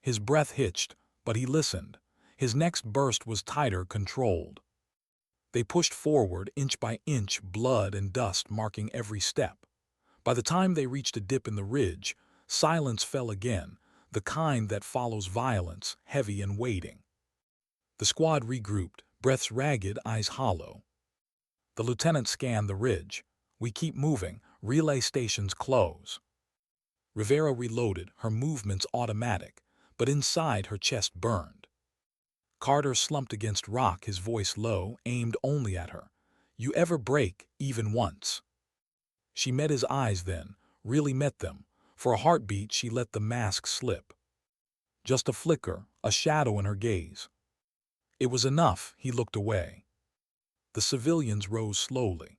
His breath hitched, but he listened. His next burst was tighter, controlled. They pushed forward, inch by inch, blood and dust marking every step. By the time they reached a dip in the ridge, silence fell again, the kind that follows violence, heavy and waiting. The squad regrouped, breaths ragged, eyes hollow. The lieutenant scanned the ridge. We keep moving, relay stations close. Rivera reloaded, her movements automatic, but inside her chest burned. Carter slumped against rock, his voice low, aimed only at her. You ever break, even once? She met his eyes then, really met them. For a heartbeat, she let the mask slip. Just a flicker, a shadow in her gaze. It was enough, he looked away. The civilians rose slowly.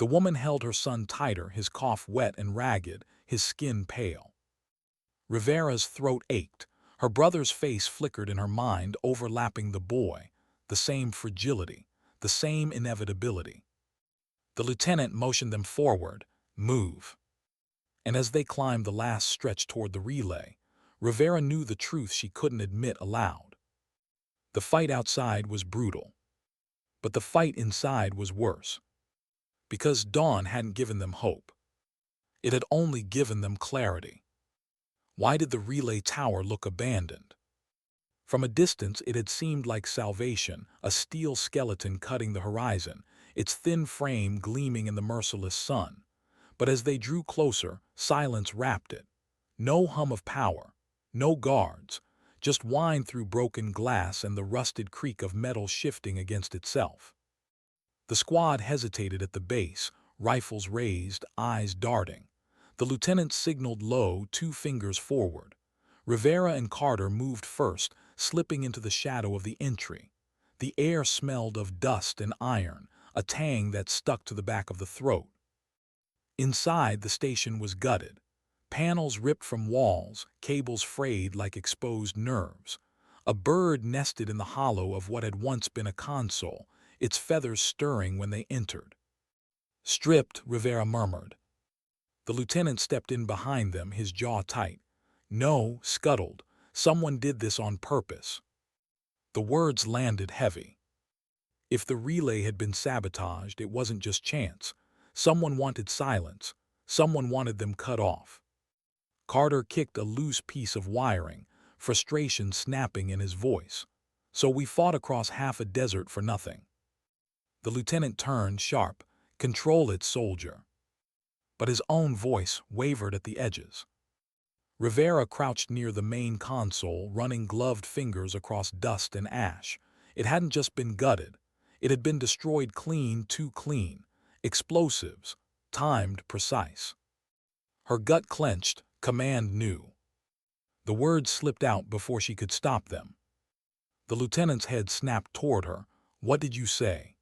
The woman held her son tighter, his cough wet and ragged, his skin pale. Rivera's throat ached. Her brother's face flickered in her mind, overlapping the boy, the same fragility, the same inevitability. The lieutenant motioned them forward, "Move." And as they climbed the last stretch toward the relay, Rivera knew the truth she couldn't admit aloud. The fight outside was brutal, but the fight inside was worse. Because dawn hadn't given them hope. It had only given them clarity. Why did the relay tower look abandoned? From a distance it had seemed like salvation, a steel skeleton cutting the horizon, its thin frame gleaming in the merciless sun. But as they drew closer, silence wrapped it. No hum of power, no guards, just whine through broken glass and the rusted creak of metal shifting against itself. The squad hesitated at the base, rifles raised, eyes darting. The lieutenant signaled low, 2 fingers forward. Rivera and Carter moved first, slipping into the shadow of the entry. The air smelled of dust and iron, a tang that stuck to the back of the throat. Inside, the station was gutted. Panels ripped from walls, cables frayed like exposed nerves. A bird nested in the hollow of what had once been a console, its feathers stirring when they entered. "Stripped," Rivera murmured. The lieutenant stepped in behind them, his jaw tight. "No, scuttled. Someone did this on purpose." The words landed heavy. If the relay had been sabotaged, it wasn't just chance. Someone wanted silence. Someone wanted them cut off. Carter kicked a loose piece of wiring, frustration snapping in his voice. "So we fought across half a desert for nothing." The lieutenant turned sharp. "Control it, soldier." But his own voice wavered at the edges. Rivera crouched near the main console, running gloved fingers across dust and ash. It hadn't just been gutted. It had been destroyed clean, too clean. Explosives, timed, precise. Her gut clenched, command new. The words slipped out before she could stop them. The lieutenant's head snapped toward her. "What did you say?"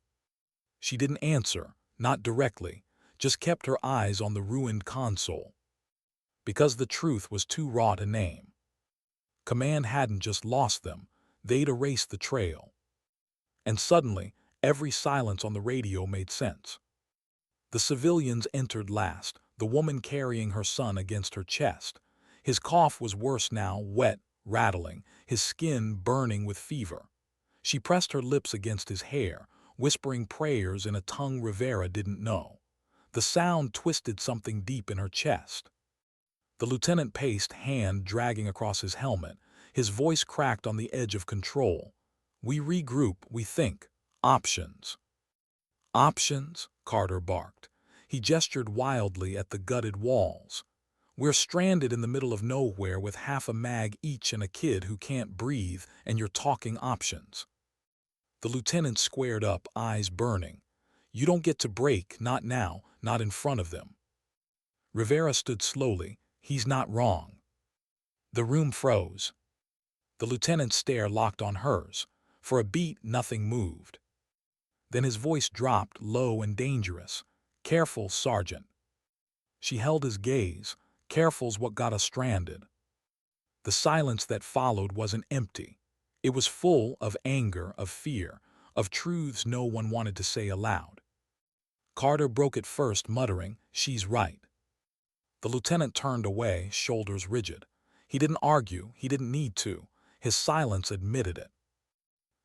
She didn't answer, not directly, just kept her eyes on the ruined console. Because the truth was too raw to name. Command hadn't just lost them, they'd erased the trail. And suddenly, every silence on the radio made sense. The civilians entered last, the woman carrying her son against her chest. His cough was worse now, wet, rattling, his skin burning with fever. She pressed her lips against his hair, whispering prayers in a tongue Rivera didn't know. The sound twisted something deep in her chest. The lieutenant paced, hand dragging across his helmet. His voice cracked on the edge of control. "We regroup, we think. Options." "Options?" Carter barked. He gestured wildly at the gutted walls. "We're stranded in the middle of nowhere with half a mag each and a kid who can't breathe, and you're talking options." The lieutenant squared up, eyes burning. "You don't get to break, not now, not in front of them." Rivera stood slowly. "He's not wrong." The room froze. The lieutenant's stare locked on hers. For a beat, nothing moved. Then his voice dropped, low and dangerous. "Careful, Sergeant." She held his gaze. "Careful's what got us stranded." The silence that followed wasn't empty. It was full of anger, of fear, of truths no one wanted to say aloud. Carter broke it first, muttering, "She's right." The lieutenant turned away, shoulders rigid. He didn't argue, he didn't need to. His silence admitted it.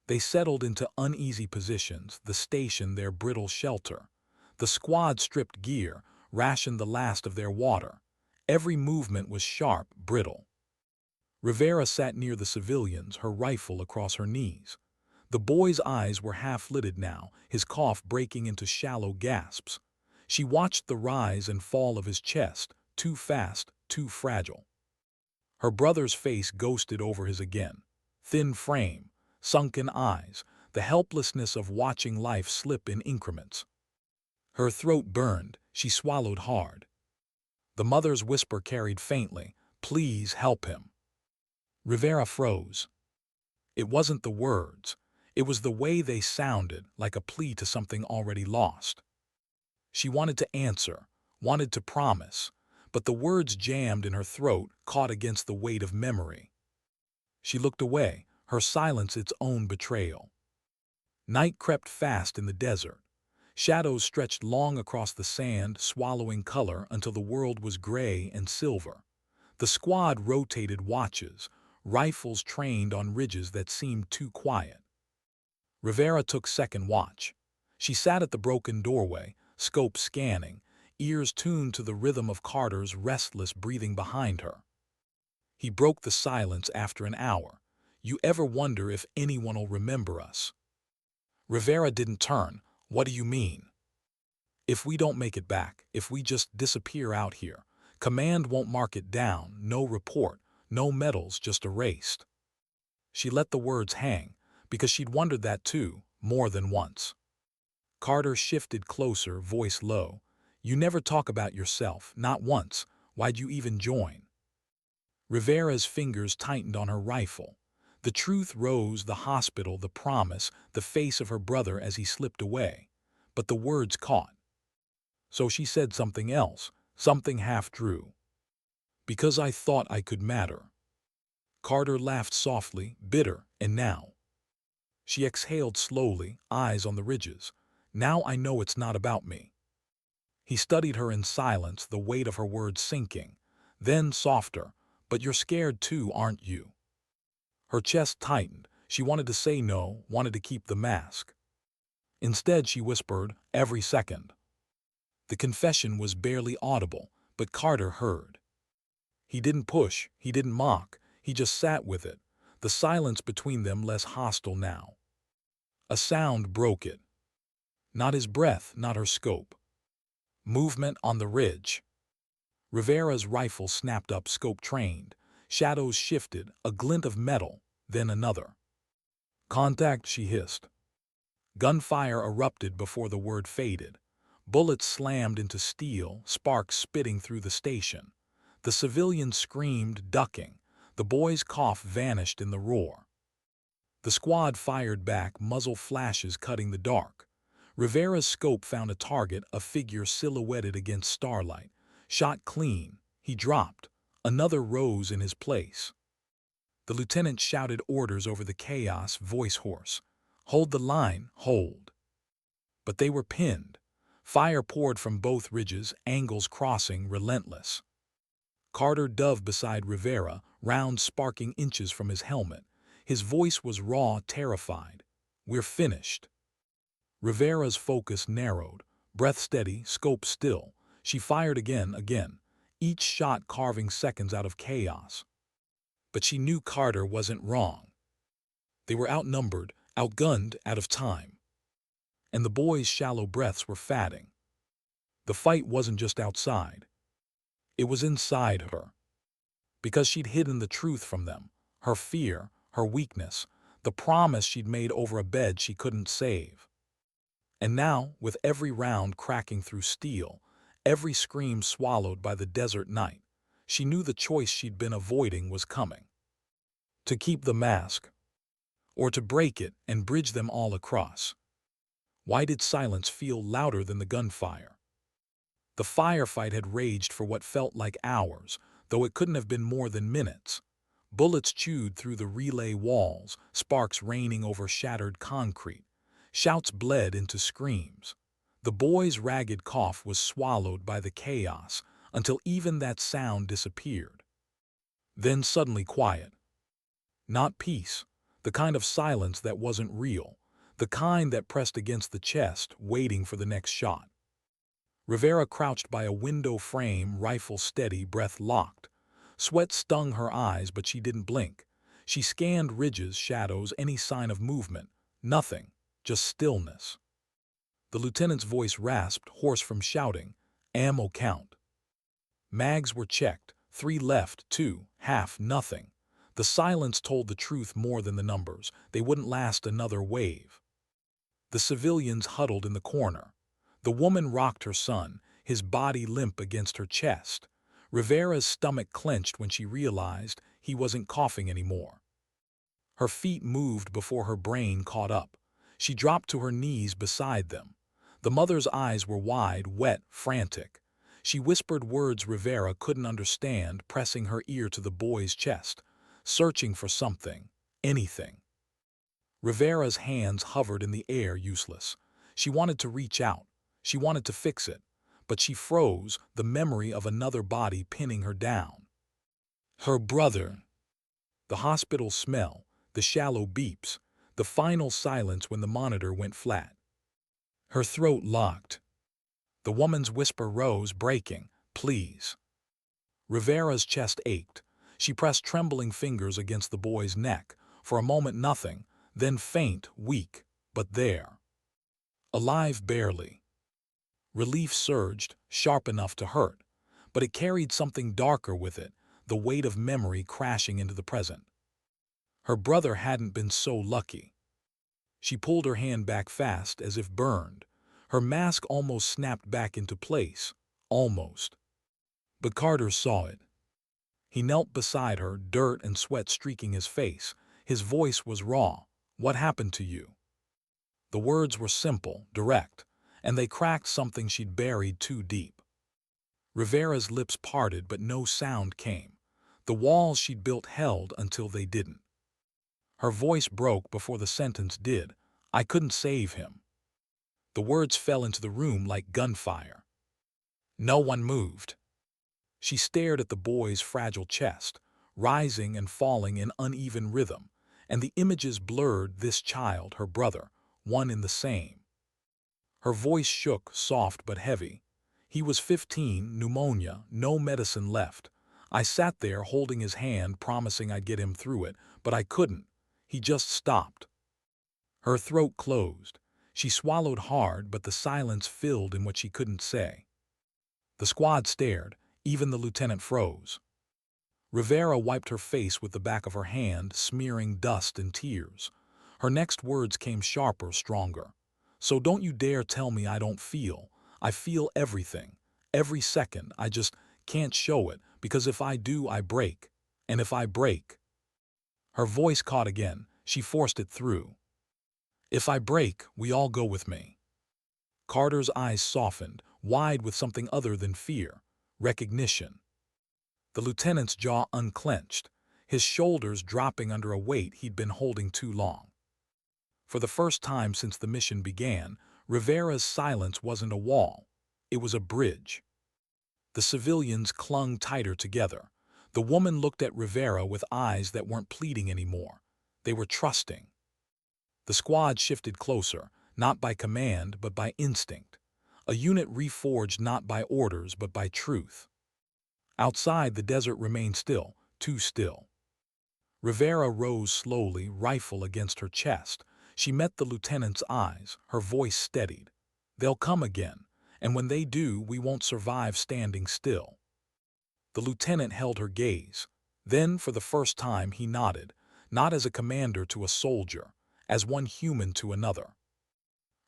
They settled into uneasy positions, the station their brittle shelter. The squad stripped gear, rationed the last of their water. Every movement was sharp, brittle. Rivera sat near the civilians, her rifle across her knees. The boy's eyes were half-lidded now, his cough breaking into shallow gasps. She watched the rise and fall of his chest, too fast, too fragile. Her brother's face ghosted over his again. Thin frame, sunken eyes, the helplessness of watching life slip in increments. Her throat burned, she swallowed hard. The mother's whisper carried faintly, "Please help him." Rivera froze. It wasn't the words. It was the way they sounded, like a plea to something already lost. She wanted to answer, wanted to promise, but the words jammed in her throat, caught against the weight of memory. She looked away, her silence its own betrayal. Night crept fast in the desert. Shadows stretched long across the sand, swallowing color until the world was gray and silver. The squad rotated watches, rifles trained on ridges that seemed too quiet. Rivera took second watch. She sat at the broken doorway, scope scanning, ears tuned to the rhythm of Carter's restless breathing behind her. He broke the silence after an hour. "You ever wonder if anyone'll remember us?" Rivera didn't turn. "What do you mean?" "If we don't make it back, if we just disappear out here, command won't mark it down, no report, no medals, just erased." She let the words hang, because she'd wondered that too, more than once. Carter shifted closer, voice low. "You never talk about yourself, not once. Why'd you even join?" Rivera's fingers tightened on her rifle. The truth rose, the hospital, the promise, the face of her brother as he slipped away. But the words caught. So she said something else, something half-true. "Because I thought I could matter." Carter laughed softly, bitter, and now. She exhaled slowly, eyes on the ridges. "Now I know it's not about me." He studied her in silence, the weight of her words sinking. Then, softer, "But you're scared too, aren't you?" Her chest tightened. She wanted to say no, wanted to keep the mask. Instead, she whispered, "Every second." The confession was barely audible, but Carter heard. He didn't push, he didn't mock, he just sat with it, the silence between them less hostile now. A sound broke it. Not his breath, not her scope. Movement on the ridge. Rivera's rifle snapped up, scope trained. Shadows shifted, a glint of metal, then another. "Contact," she hissed. Gunfire erupted before the word faded. Bullets slammed into steel, sparks spitting through the station. The civilians screamed, ducking. The boy's cough vanished in the roar. The squad fired back, muzzle flashes cutting the dark. Rivera's scope found a target, a figure silhouetted against starlight. Shot clean. He dropped. Another rose in his place. The lieutenant shouted orders over the chaos, voice hoarse. "Hold the line, hold." But they were pinned. Fire poured from both ridges, angles crossing, relentless. Carter dove beside Rivera, rounds sparking inches from his helmet. His voice was raw, terrified. "We're finished." Rivera's focus narrowed, breath steady, scope still. She fired again, each shot carving seconds out of chaos. But she knew Carter wasn't wrong. They were outnumbered, outgunned, out of time. And the boys' shallow breaths were fatting. The fight wasn't just outside. It was inside her. Because she'd hidden the truth from them, her fear, her weakness, the promise she'd made over a bed she couldn't save. And now, with every round cracking through steel, every scream swallowed by the desert night, she knew the choice she'd been avoiding was coming. To keep the mask, or to break it and bridge them all across. Why did silence feel louder than the gunfire? The firefight had raged for what felt like hours, though it couldn't have been more than minutes. Bullets chewed through the relay walls, sparks raining over shattered concrete. Shouts bled into screams. The boy's ragged cough was swallowed by the chaos until even that sound disappeared. Then suddenly quiet. Not peace, the kind of silence that wasn't real, the kind that pressed against the chest, waiting for the next shot. Rivera crouched by a window frame, rifle steady, breath locked. Sweat stung her eyes, but she didn't blink. She scanned ridges, shadows, any sign of movement. Nothing, just stillness. The lieutenant's voice rasped, hoarse from shouting. "Ammo count." Mags were checked. 3 left, 2, half, nothing. The silence told the truth more than the numbers. They wouldn't last another wave. The civilians huddled in the corner. The woman rocked her son, his body limp against her chest. Rivera's stomach clenched when she realized he wasn't coughing anymore. Her feet moved before her brain caught up. She dropped to her knees beside them. The mother's eyes were wide, wet, frantic. She whispered words Rivera couldn't understand, pressing her ear to the boy's chest, searching for something, anything. Rivera's hands hovered in the air, useless. She wanted to reach out. She wanted to fix it. But she froze, the memory of another body pinning her down. Her brother. The hospital smell, the shallow beeps, the final silence when the monitor went flat. Her throat locked. The woman's whisper rose, breaking, "Please." Rivera's chest ached. She pressed trembling fingers against the boy's neck. For a moment nothing, then faint, weak, but there. Alive barely. Relief surged, sharp enough to hurt, but it carried something darker with it, the weight of memory crashing into the present. Her brother hadn't been so lucky. She pulled her hand back fast, as if burned. Her mask almost snapped back into place. Almost. But Carter saw it. He knelt beside her, dirt and sweat streaking his face. His voice was raw. "What happened to you?" The words were simple, direct, and they cracked something she'd buried too deep. Rivera's lips parted, but no sound came. The walls she'd built held until they didn't. Her voice broke before the sentence did. "I couldn't save him." The words fell into the room like gunfire. No one moved. She stared at the boy's fragile chest, rising and falling in uneven rhythm, and the images blurred. This child, her brother, one in the same. Her voice shook, soft but heavy. "He was 15, pneumonia, no medicine left. I sat there holding his hand, promising I'd get him through it, but I couldn't. He just stopped." Her throat closed. She swallowed hard, but the silence filled in what she couldn't say. The squad stared. Even the lieutenant froze. Rivera wiped her face with the back of her hand, smearing dust and tears. Her next words came sharper, stronger. "So don't you dare tell me I don't feel. I feel everything. Every second. I just can't show it, because if I do, I break. And if I break—" Her voice caught again. She forced it through. "If I break, we all go with me." Carter's eyes softened, wide with something other than fear. Recognition. The lieutenant's jaw unclenched, his shoulders dropping under a weight he'd been holding too long. For the first time since the mission began, Rivera's silence wasn't a wall. It was a bridge. The civilians clung tighter together. The woman looked at Rivera with eyes that weren't pleading anymore. They were trusting. The squad shifted closer, not by command but by instinct. A unit reforged not by orders but by truth. Outside, the desert remained still, too still. Rivera rose slowly, rifle against her chest. She met the lieutenant's eyes, her voice steadied. "They'll come again, and when they do, we won't survive standing still." The lieutenant held her gaze. Then, for the first time, he nodded, not as a commander to a soldier, as one human to another.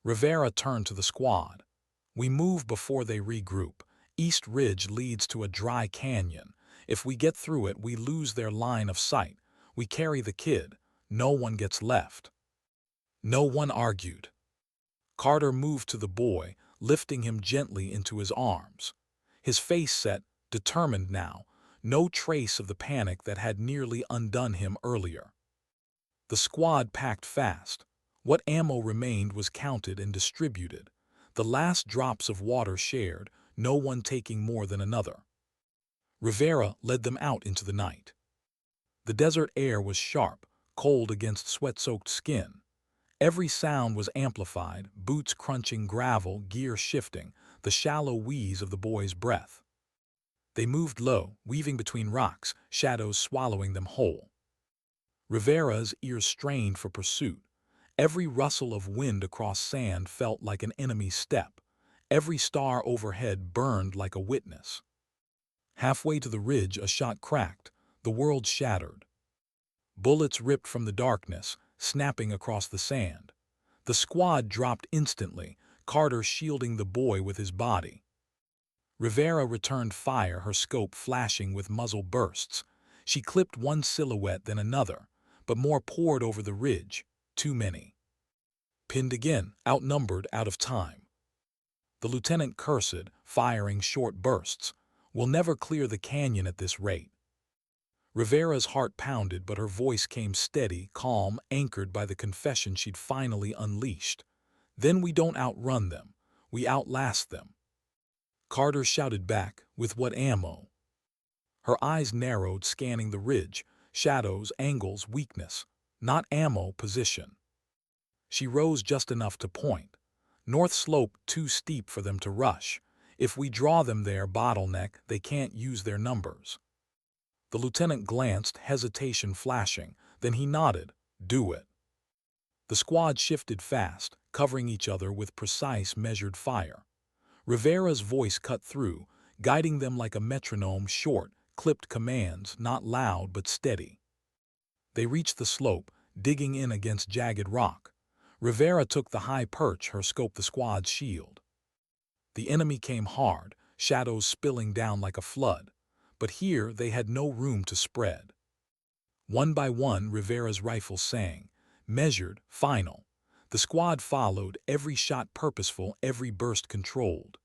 Rivera turned to the squad. "We move before they regroup. East Ridge leads to a dry canyon. If we get through it, we lose their line of sight. We carry the kid. No one gets left." No one argued. Carter moved to the boy, lifting him gently into his arms. His face set, determined now, no trace of the panic that had nearly undone him earlier. The squad packed fast. What ammo remained was counted and distributed. The last drops of water shared, no one taking more than another. Rivera led them out into the night. The desert air was sharp, cold against sweat-soaked skin. Every sound was amplified, boots crunching gravel, gear shifting, the shallow wheeze of the boy's breath. They moved low, weaving between rocks, shadows swallowing them whole. Rivera's ears strained for pursuit. Every rustle of wind across sand felt like an enemy's step. Every star overhead burned like a witness. Halfway to the ridge, a shot cracked. The world shattered. Bullets ripped from the darkness, snapping across the sand. The squad dropped instantly, Carter shielding the boy with his body. Rivera returned fire, her scope flashing with muzzle bursts. She clipped one silhouette, then another, but more poured over the ridge. Too many. Pinned again, outnumbered, out of time. The lieutenant cursed, firing short bursts. "We'll never clear the canyon at this rate." Rivera's heart pounded, but her voice came steady, calm, anchored by the confession she'd finally unleashed. "Then we don't outrun them. We outlast them." Carter shouted back, "With what ammo?" Her eyes narrowed, scanning the ridge, shadows, angles, weakness. Not ammo, position. She rose just enough to point. "North slope too steep for them to rush. If we draw them there, bottleneck, they can't use their numbers." The lieutenant glanced, hesitation flashing. Then he nodded. "Do it." The squad shifted fast, covering each other with precise, measured fire. Rivera's voice cut through, guiding them like a metronome, short, clipped commands, not loud but steady. They reached the slope, digging in against jagged rock. Rivera took the high perch, her scope the squad's shield. The enemy came hard, shadows spilling down like a flood. But here they had no room to spread. One by one, Rivera's rifle sang, measured, final. The squad followed, every shot purposeful, every burst controlled.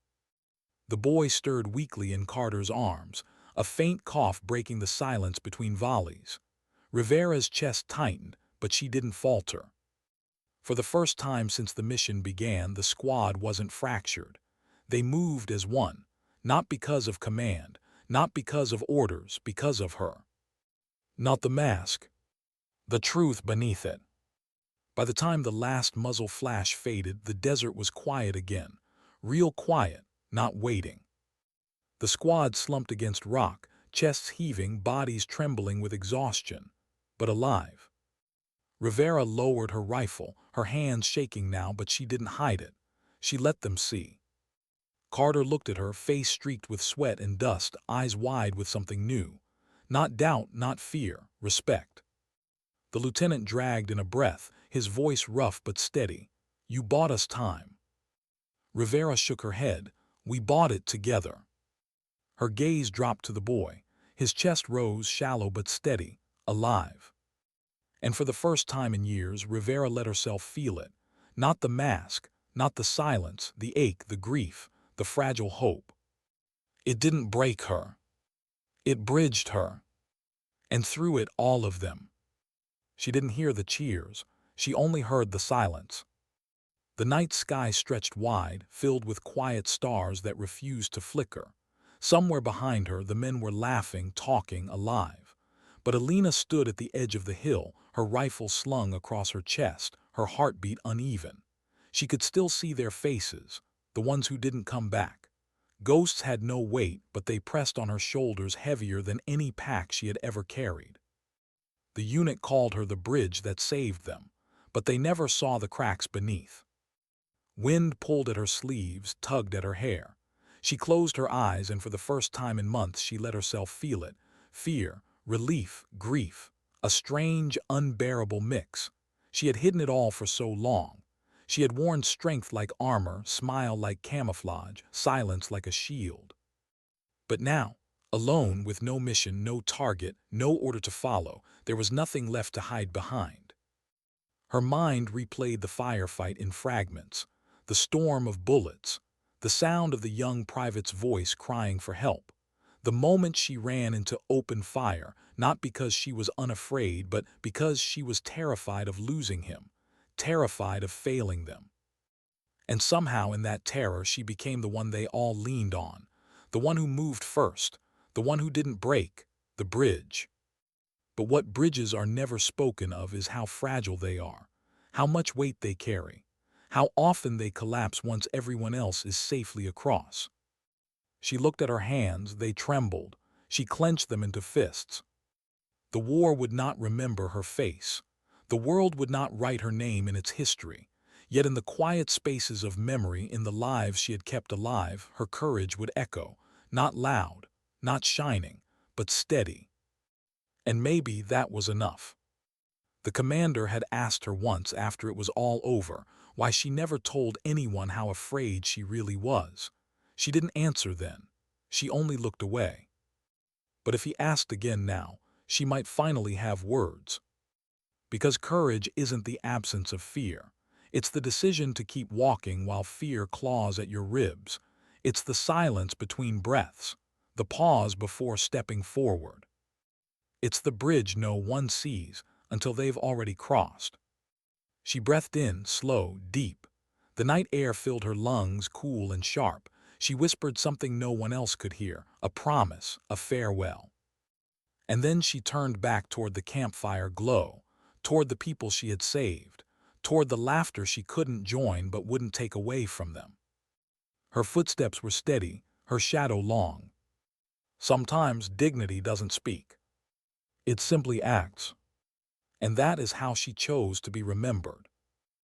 The boy stirred weakly in Carter's arms, a faint cough breaking the silence between volleys. Rivera's chest tightened, but she didn't falter. For the first time since the mission began, the squad wasn't fractured. They moved as one, not because of command, not because of orders, because of her. Not the mask, the truth beneath it. By the time the last muzzle flash faded, the desert was quiet again. Real quiet, not waiting. The squad slumped against rock, chests heaving, bodies trembling with exhaustion, but alive. Rivera lowered her rifle, her hands shaking now, but she didn't hide it. She let them see. Carter looked at her, face streaked with sweat and dust, eyes wide with something new. Not doubt, not fear, respect. The lieutenant dragged in a breath, his voice rough but steady. "You bought us time." Rivera shook her head. "We bought it together." Her gaze dropped to the boy. His chest rose, shallow but steady, alive. And for the first time in years, Rivera let herself feel it. Not the mask, not the silence, the ache, the grief, the fragile hope. It didn't break her. It bridged her. And through it, all of them. She didn't hear the cheers. She only heard the silence. The night sky stretched wide, filled with quiet stars that refused to flicker. Somewhere behind her, the men were laughing, talking, alive. But Alina stood at the edge of the hill, her rifle slung across her chest, her heartbeat uneven. She could still see their faces, the ones who didn't come back. Ghosts had no weight, but they pressed on her shoulders heavier than any pack she had ever carried. The unit called her the bridge that saved them, but they never saw the cracks beneath. Wind pulled at her sleeves, tugged at her hair. She closed her eyes, and for the first time in months she let herself feel it. Fear, relief, grief, a strange, unbearable mix. She had hidden it all for so long. She had worn strength like armor, smile like camouflage, silence like a shield. But now, alone, with no mission, no target, no order to follow, there was nothing left to hide behind. Her mind replayed the firefight in fragments, the storm of bullets, the sound of the young private's voice crying for help. The moment she ran into open fire, not because she was unafraid, but because she was terrified of losing him, terrified of failing them. And somehow in that terror she became the one they all leaned on, the one who moved first, the one who didn't break, the bridge. But what bridges are never spoken of is how fragile they are, how much weight they carry, how often they collapse once everyone else is safely across. She looked at her hands, they trembled. She clenched them into fists. The war would not remember her face. The world would not write her name in its history. Yet in the quiet spaces of memory, in the lives she had kept alive, her courage would echo, not loud, not shining, but steady. And maybe that was enough. The commander had asked her once, after it was all over, why she never told anyone how afraid she really was. She didn't answer then. She only looked away. But if he asked again now, she might finally have words. Because courage isn't the absence of fear. It's the decision to keep walking while fear claws at your ribs. It's the silence between breaths, the pause before stepping forward. It's the bridge no one sees until they've already crossed. She breathed in, slow, deep. The night air filled her lungs, cool and sharp. She whispered something no one else could hear, a promise, a farewell. And then she turned back toward the campfire glow, toward the people she had saved, toward the laughter she couldn't join but wouldn't take away from them. Her footsteps were steady, her shadow long. Sometimes dignity doesn't speak. It simply acts. And that is how she chose to be remembered.